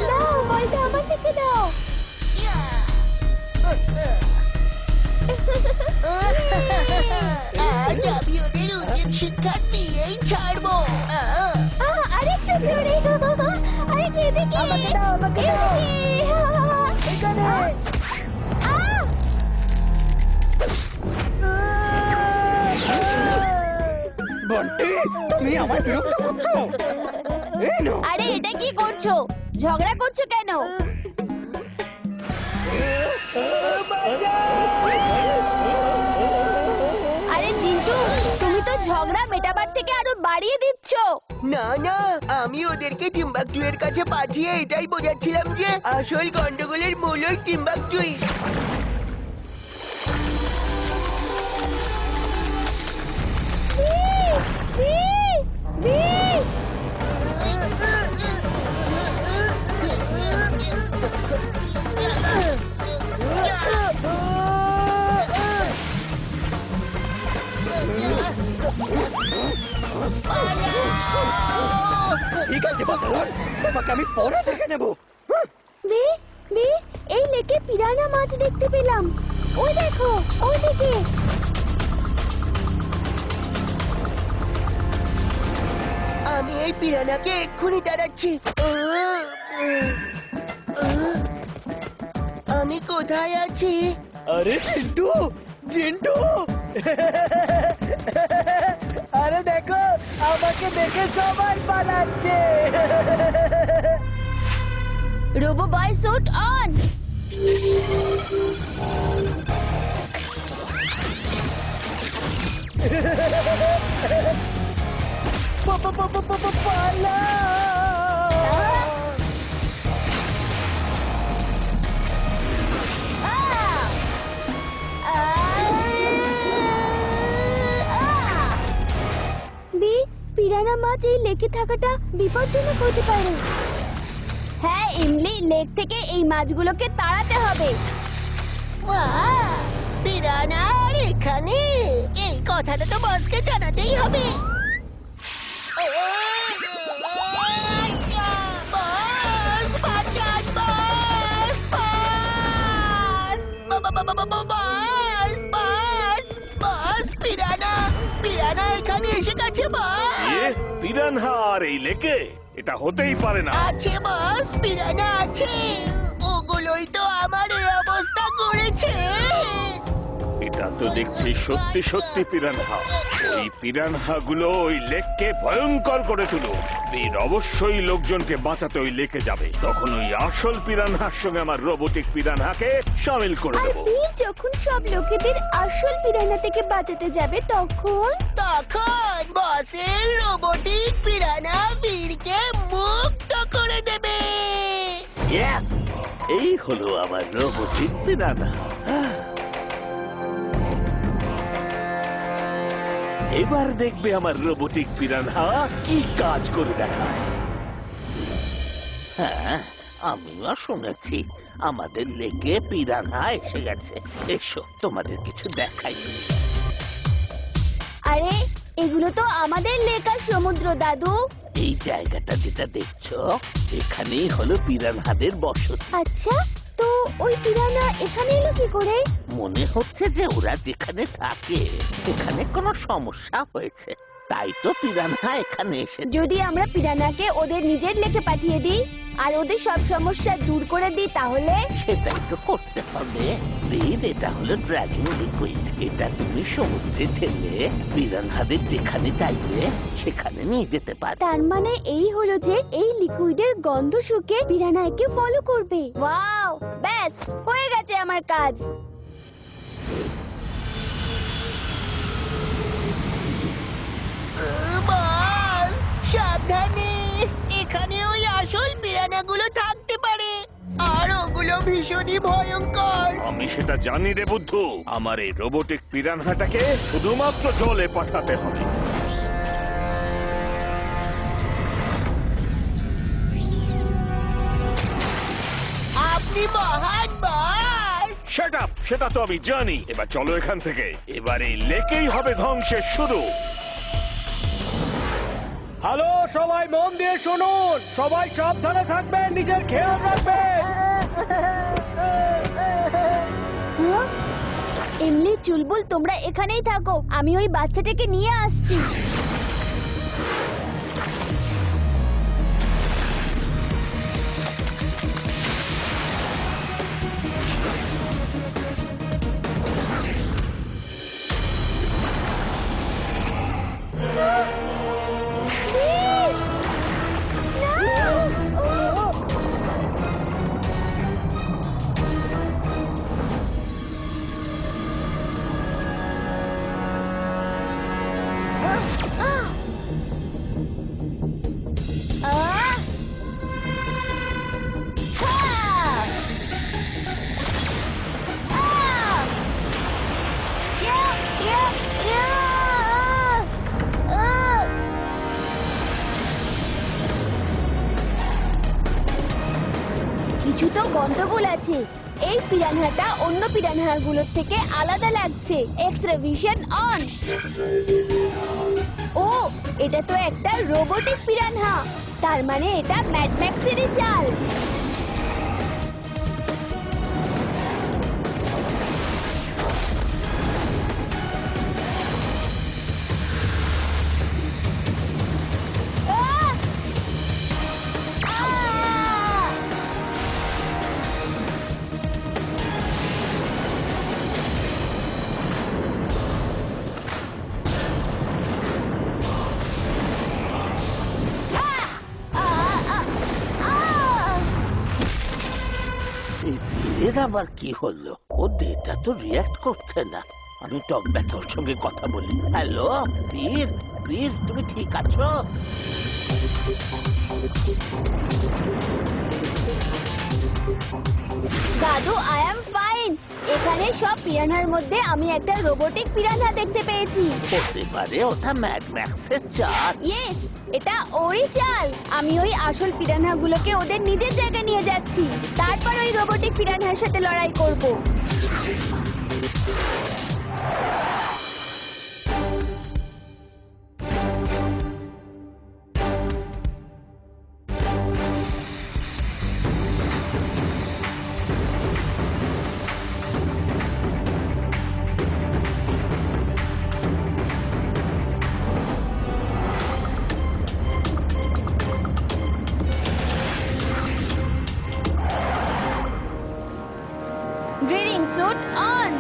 দাও, বলটা আমার থেকে দাও। আজ আমি ওদের উচিত শিক্ষা দিয়েই ছাড়বো। আরেকটু জোরে, আরেকটু এদিকে, আমাকে দাও, আমাকে দাও। এখানে বন্টি, তুমি আমায় বিরক্ত করছো। এই নাও। আরে এটা কি করছো? ঝগড়া করছো কেন? আরে জিন্টু, তুমি তো ঝগড়া মেটাবার থেকে আরো বাড়িয়ে দিচ্ছ। না না, আমি ওদেরকে টিম্বাকচু এর কাছে পাঠিয়ে এটাই বোঝাচ্ছিলাম যে আসল গন্ডগোলের মূল ওই টিম্বাকচুই। ঠিক আছে বাদল, তোমাকে আমি পরে দেখে নেবো। এই লেকে পিরানা মাছ দেখতে পেলাম। ওই দেখো, ওই দিকে। আমি এই পিরানাকে এক্ষুনি তাড়াচ্ছি। আমি কোথায় আছি? আরে চিন্টু, চিন্টু, আরে দেখো, আমাকে দেখে সবাই পালাচ্ছে। Robo boy suit on. পালা। পিরানা মাছ এই লেকে থাকাটা বিপজ্জনক হতে পারে। হ্যাঁ ইমলি, লেক থেকে এই মাছগুলোকে তাড়াতে হবে। পিরানা আর এখানে? এই কথাটা তো বসকে জানাতেই হবে। পিরানা এখানে এসে গেছে বস। পিরানহা আর এই লেকে? এটা হতেই পারে না। আছে বস, পিরানা আছে। ওগুলোই তো আমার এই অবস্থা করেছে। এটা তো দেখছি সত্যি সত্যি পিরানহা। এই পিরানহা গুলো ওই লেককে ভয়ঙ্কর করে তুলো। বীর অবশ্যই লোকজনকে বাঁচাতে ওই লেকে যাবে। তখন ওই আসল পিরানহার সঙ্গে আমার রোবোটিক পিরানহাকে শামিল করে আর দেবো। বীর যখন সব লোকেদের আসল পিরানা থেকে বাঁচাতে যাবে তখন বসের রোবোটিক পিরানা বীরকে মুক্ত করে দেবে। এই হলো আমার রোবোটিক পিরানহা। এবার দেখবে আমার রোবোটিক পিরানহা কি কাজ করে দেখায়। হ্যাঁ, আমিও শুনেছি আমাদের লেকে পিরানহা এসে গেছে। এসো, তোমাদের কিছু দেখাই। আরে এগুলো তো আমাদের লেক আর সমুদ্র দাদু। এই জায়গাটা যেটা দেখছো, এখানেই হলো পিরানহাদের বসতি। আচ্ছা, তো ওই পিরানা এখানে এলো কি করে? মনে হচ্ছে যে ওরা যেখানে থাকে সেখানে কোনো সমস্যা হয়েছে, তাই তো পিরানহা এখানে এসেছে। যদি আমরা পিরানাকে ওদের নিজের লেকে পাঠিয়ে দিই আর ওদের সব সমস্যা দূর করে দিই তাহলে? সেটাই তো করতে হবে। বীর, এটা হলো ড্রাগন লিকুইড। এটা তুমি সমুদ্রে ঢেলে পিরানহাদের যেখানে চাইবে সেখানে নিয়ে যেতে পারো। তার মানে এই হলো যে এই লিকুইডের গন্ধ শুকে পিরানা একে ফলো করবে। ওয়াও, ব্যাস হয়ে গেছে আমার কাজ। বস, সাবধানে। এখানে ওই আসল পিরানাগুলো থাকতে পারে, আর ওগুলো ভীষণই ভয়ঙ্কর। আমি সেটা জানি রে বুদ্ধু। আমার এই রোবোটিক পিরানহাটাকে শুধুমাত্র জলে পাঠাতে হবে। আপনি মহান বস। শাট আপ, সেটা তো আমি জানি। এবার চলো এখান থেকে। এবার এই লেকেই হবে ধ্বংসের শুরু। হ্যালো, সবাই মন দিয়ে শুনুন। সবাই সাবধানে থাকবেন, নিজের খেয়াল রাখবেন। হ্যাঁ? এমলি, চুলবুল, তোমরা এখানেই থাকো, আমি ওই বাচ্চাটাকে নিয়ে আসছি। বীর! না! ও! কিছু তো গন্ডগোল আছে। এই পিরানহাটা অন্য পিরানহাগুলোর থেকে আলাদা লাগছে। X-ray vision on. ও, এটা তো একটা রোবোটিক পিরানহা। তার মানে এটা ম্যাড ম্যাক্সেরই চাল। আহ! আহ! এর আবার কি হলো? ও ডেটা তো রিয়াক্ট করছে না। আমি টক ব্যাক ওর সঙ্গে কথা বলি। হ্যালো বীর, বীর তুমি ঠিক আছো? দাদু, আই অ্যাম ফাইন। এখানে সব পিরানহার মধ্যে আমি একটা রোবোটিক পিরানহা দেখতে পেয়েছি। হতে পারে ওটা ম্যাড ম্যাক্সের চাল। ইয়েস, এটা ওরই চাল। আমি ওই আসল পিরানহাগুলোকে ওদের নিজের জায়গায় নিয়ে যাচ্ছি। তারপর ওই রোবোটিক পিরানহার সাথে লড়াই করব। Drilling suit on.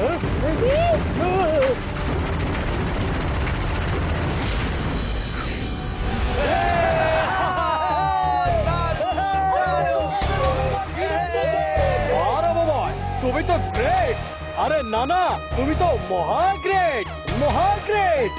তুমি তো গ্রেট। আরে না না, তুমি তো মহা গ্রেট, মহা গ্রেট।